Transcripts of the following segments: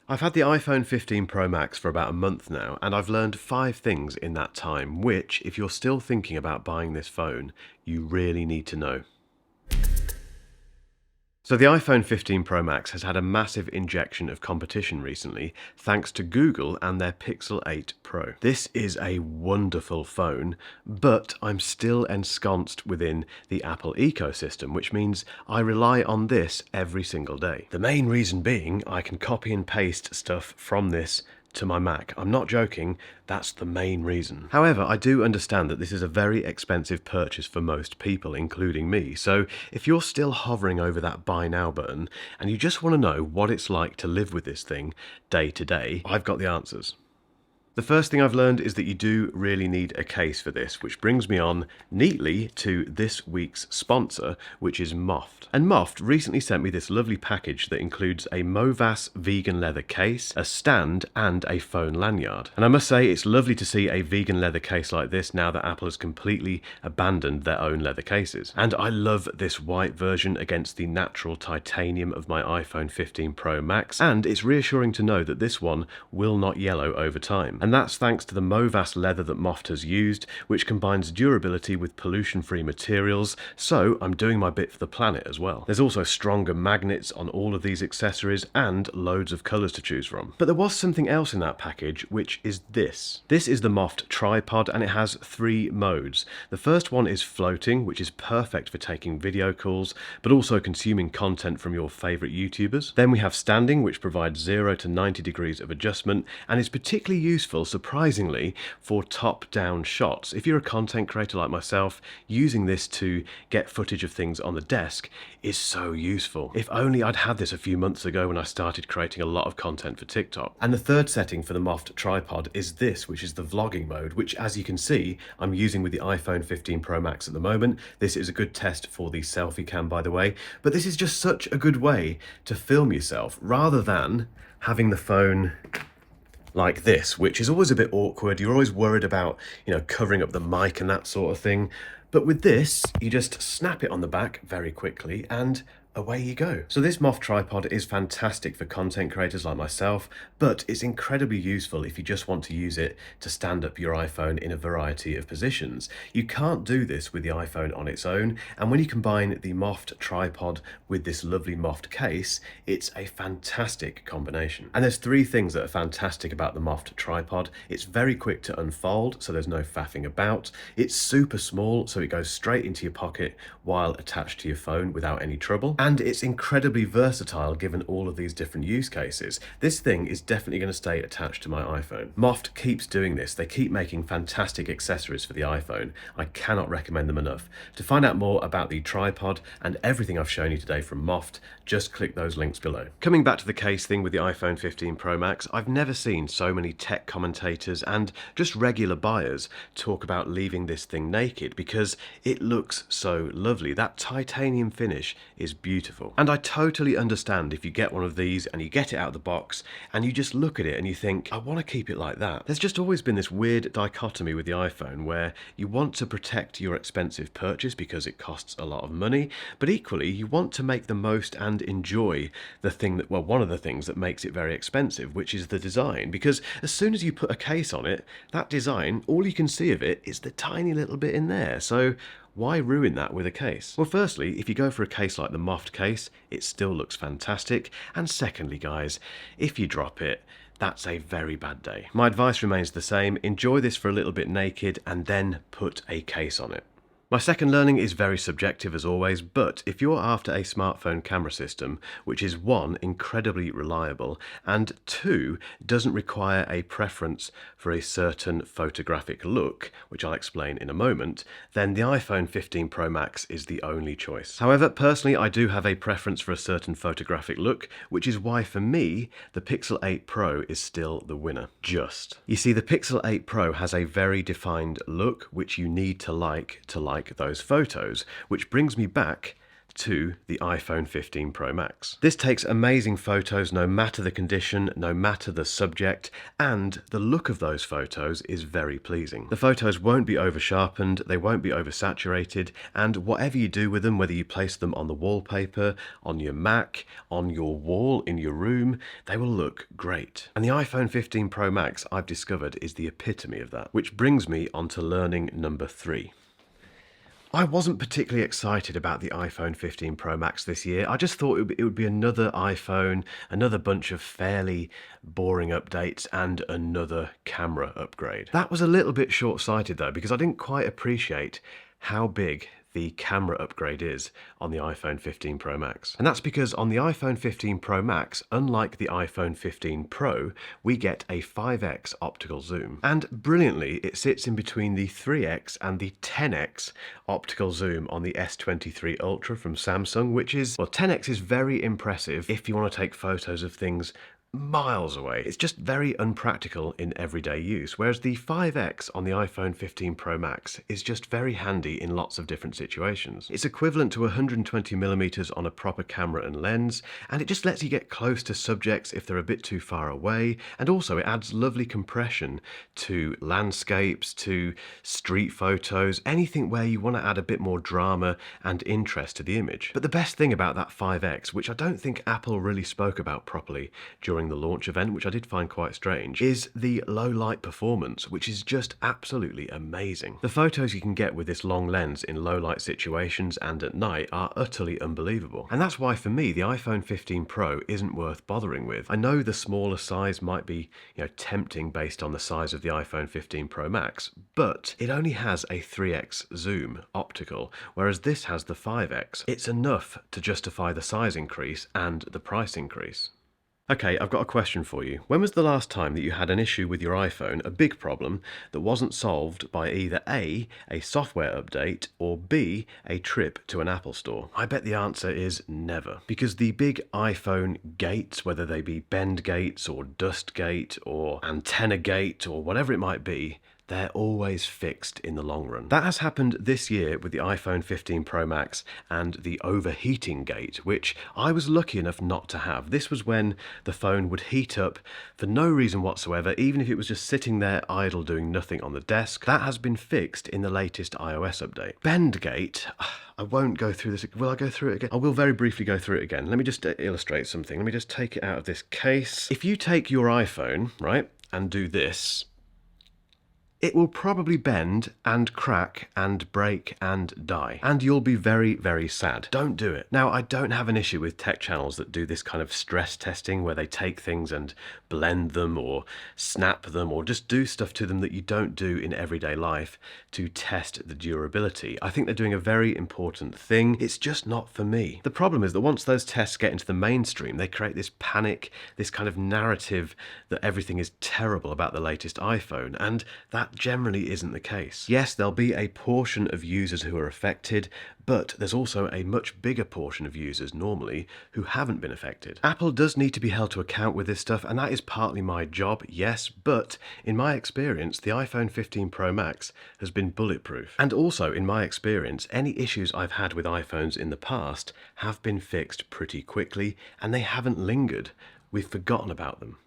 I've had the iPhone 15 Pro Max for about a month now, and I've learned 5 things in that time, which, if you're still thinking about buying this phone, you really need to know. So the iPhone 15 Pro Max has had a massive injection of competition recently, thanks to Google and their Pixel 8 Pro. This is a wonderful phone, but I'm still ensconced within the Apple ecosystem, which means I rely on this every single day. The main reason being I can copy and paste stuff from this to my Mac. I'm not joking, that's the main reason. However, I do understand that this is a very expensive purchase for most people, including me, so if you're still hovering over that buy now button and you just want to know what it's like to live with this thing day to day, I've got the answers. The first thing I've learned is that you do really need a case for this, which brings me on neatly to this week's sponsor, which is Moft. And Moft recently sent me this lovely package that includes a Movas vegan leather case, a stand, and a phone lanyard. And I must say, it's lovely to see a vegan leather case like this now that Apple has completely abandoned their own leather cases. And I love this white version against the natural titanium of my iPhone 15 Pro Max, and it's reassuring to know that this one will not yellow over time. And that's thanks to the Movas leather that Moft has used, which combines durability with pollution-free materials, so I'm doing my bit for the planet as well. There's also stronger magnets on all of these accessories and loads of colours to choose from. But there was something else in that package, which is this. This is the Moft tripod, and it has 3 modes. The first one is floating, which is perfect for taking video calls, but also consuming content from your favourite YouTubers. Then we have standing, which provides 0 to 90 degrees of adjustment, and is particularly useful, surprisingly, for top-down shots. If you're a content creator like myself, using this to get footage of things on the desk is so useful. If only I'd had this a few months ago when I started creating a lot of content for TikTok. And the third setting for the Moft tripod is this, which is the vlogging mode, which, as you can see, I'm using with the iPhone 15 Pro Max at the moment. This is a good test for the selfie cam, by the way, but this is just such a good way to film yourself rather than having the phone like this, which is always a bit awkward. You're always worried about, covering up the mic and that sort of thing. But with this, you just snap it on the back very quickly and away you go. So this Moft tripod is fantastic for content creators like myself, but it's incredibly useful if you just want to use it to stand up your iPhone in a variety of positions. You can't do this with the iPhone on its own, and when you combine the Moft tripod with this lovely Moft case, it's a fantastic combination. And there's 3 things that are fantastic about the Moft tripod. It's very quick to unfold, so there's no faffing about. It's super small, so it goes straight into your pocket while attached to your phone without any trouble. And it's incredibly versatile given all of these different use cases. This thing is definitely going to stay attached to my iPhone. Moft keeps doing this. They keep making fantastic accessories for the iPhone. I cannot recommend them enough. To find out more about the tripod and everything I've shown you today from Moft, just click those links below. Coming back to the case thing with the iPhone 15 Pro Max, I've never seen so many tech commentators and just regular buyers talk about leaving this thing naked because it looks so lovely. That titanium finish is beautiful. And I totally understand if you get one of these and you get it out of the box and you just look at it and you think, I want to keep it like that. There's just always been this weird dichotomy with the iPhone where you want to protect your expensive purchase because it costs a lot of money, but equally you want to make the most and enjoy the thing that, well, one of the things that makes it very expensive, which is the design, because as soon as you put a case on it, that design, all you can see of it is the tiny little bit in there. So why ruin that with a case? Well, firstly, if you go for a case like the Moft case, it still looks fantastic. And secondly, guys, if you drop it, that's a very bad day. My advice remains the same. Enjoy this for a little bit naked and then put a case on it. My second learning is very subjective as always, but if you're after a smartphone camera system, which is 1, incredibly reliable, and 2, doesn't require a preference for a certain photographic look, which I'll explain in a moment, then the iPhone 15 Pro Max is the only choice. However, personally, I do have a preference for a certain photographic look, which is why for me, the Pixel 8 Pro is still the winner. Just. You see, the Pixel 8 Pro has a very defined look, which you need to like those photos, which brings me back to the iPhone 15 Pro Max. This takes amazing photos no matter the condition, no matter the subject, and the look of those photos is very pleasing. The photos won't be over-sharpened, they won't be oversaturated, and whatever you do with them, whether you place them on the wallpaper, on your Mac, on your wall in your room, they will look great. And the iPhone 15 Pro Max, I've discovered, is the epitome of that. Which brings me on to learning number 3. I wasn't particularly excited about the iPhone 15 Pro Max this year. I just thought it would be another iPhone, another bunch of fairly boring updates, and another camera upgrade. That was a little bit short-sighted though, because I didn't quite appreciate how big the camera upgrade is on the iPhone 15 Pro Max. And that's because on the iPhone 15 Pro Max, unlike the iPhone 15 Pro, we get a 5x optical zoom. And brilliantly, it sits in between the 3x and the 10x optical zoom on the S23 Ultra from Samsung, which is, well, 10x is very impressive if you want to take photos of things miles away. It's just very unpractical in everyday use, whereas the 5x on the iPhone 15 Pro Max is just very handy in lots of different situations. It's equivalent to 120mm on a proper camera and lens, and it just lets you get close to subjects if they're a bit too far away, and also it adds lovely compression to landscapes, to street photos, anything where you want to add a bit more drama and interest to the image. But the best thing about that 5x, which I don't think Apple really spoke about properly during the launch event, which I did find quite strange, is the low light performance, which is just absolutely amazing. The photos you can get with this long lens in low light situations and at night are utterly unbelievable. And that's why for me the iPhone 15 Pro isn't worth bothering with. I know the smaller size might be, tempting based on the size of the iPhone 15 Pro Max, but it only has a 3x zoom optical, whereas this has the 5x. It's enough to justify the size increase and the price increase. Okay, I've got a question for you. When was the last time that you had an issue with your iPhone, a big problem, that wasn't solved by either A, a software update, or B, a trip to an Apple store? I bet the answer is never. Because the big iPhone gates, whether they be bend gates or dust gate or antenna gate or whatever it might be, they're always fixed in the long run. That has happened this year with the iPhone 15 Pro Max and the overheating gate, which I was lucky enough not to have. This was when the phone would heat up for no reason whatsoever, even if it was just sitting there idle doing nothing on the desk. That has been fixed in the latest iOS update. Bend gate, I won't go through this. Will I go through it again? I will very briefly go through it again. Let me just illustrate something. Let me just take it out of this case. If you take your iPhone, right, and do this, it will probably bend and crack and break and die. And you'll be very, very sad. Don't do it. Now, I don't have an issue with tech channels that do this kind of stress testing where they take things and blend them or snap them or just do stuff to them that you don't do in everyday life to test the durability. I think they're doing a very important thing. It's just not for me. The problem is that once those tests get into the mainstream, they create this panic, this kind of narrative that everything is terrible about the latest iPhone, and that generally isn't the case. Yes, there'll be a portion of users who are affected, but there's also a much bigger portion of users normally who haven't been affected. Apple does need to be held to account with this stuff, and that is partly my job, yes, but in my experience, the iPhone 15 Pro Max has been bulletproof. And also, in my experience, any issues I've had with iPhones in the past have been fixed pretty quickly, and they haven't lingered. We've forgotten about them.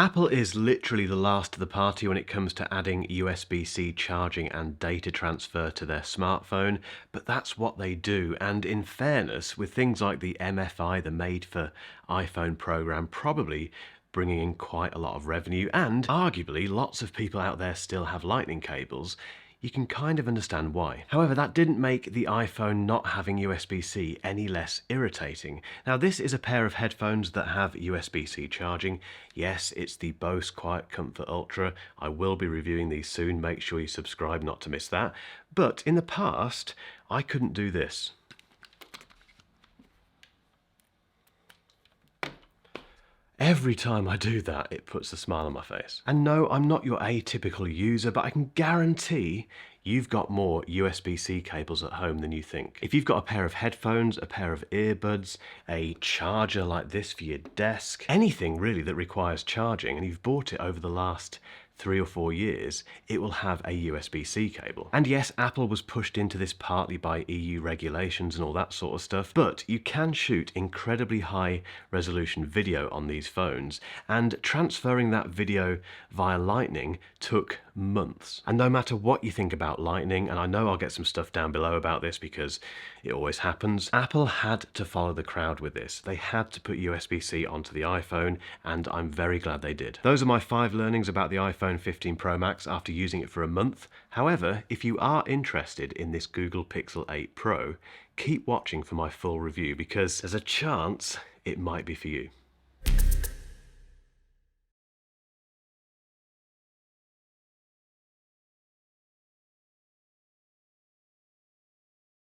Apple is literally the last to the party when it comes to adding USB-C charging and data transfer to their smartphone, but that's what they do. And in fairness, with things like the MFI, the Made for iPhone program, probably bringing in quite a lot of revenue, and arguably lots of people out there still have lightning cables, you can kind of understand why. However, that didn't make the iPhone not having USB-C any less irritating. Now, this is a pair of headphones that have USB-C charging. Yes, it's the Bose Quiet Comfort Ultra. I will be reviewing these soon. Make sure you subscribe not to miss that. But in the past, I couldn't do this. Every time I do that, it puts a smile on my face. And no, I'm not your atypical user, but I can guarantee you've got more USB-C cables at home than you think. If you've got a pair of headphones, a pair of earbuds, a charger like this for your desk, anything really that requires charging, and you've bought it over the last 3 or 4 years, it will have a USB-C cable. And yes, Apple was pushed into this partly by EU regulations and all that sort of stuff, but you can shoot incredibly high resolution video on these phones, and transferring that video via Lightning took months. And no matter what you think about Lightning, and I know I'll get some stuff down below about this because it always happens, Apple had to follow the crowd with this. They had to put USB-C onto the iPhone, and I'm very glad they did. Those are my 5 learnings about the iPhone 15 Pro Max after using it for a month. However, if you are interested in this Google Pixel 8 Pro, keep watching for my full review because there's a chance it might be for you.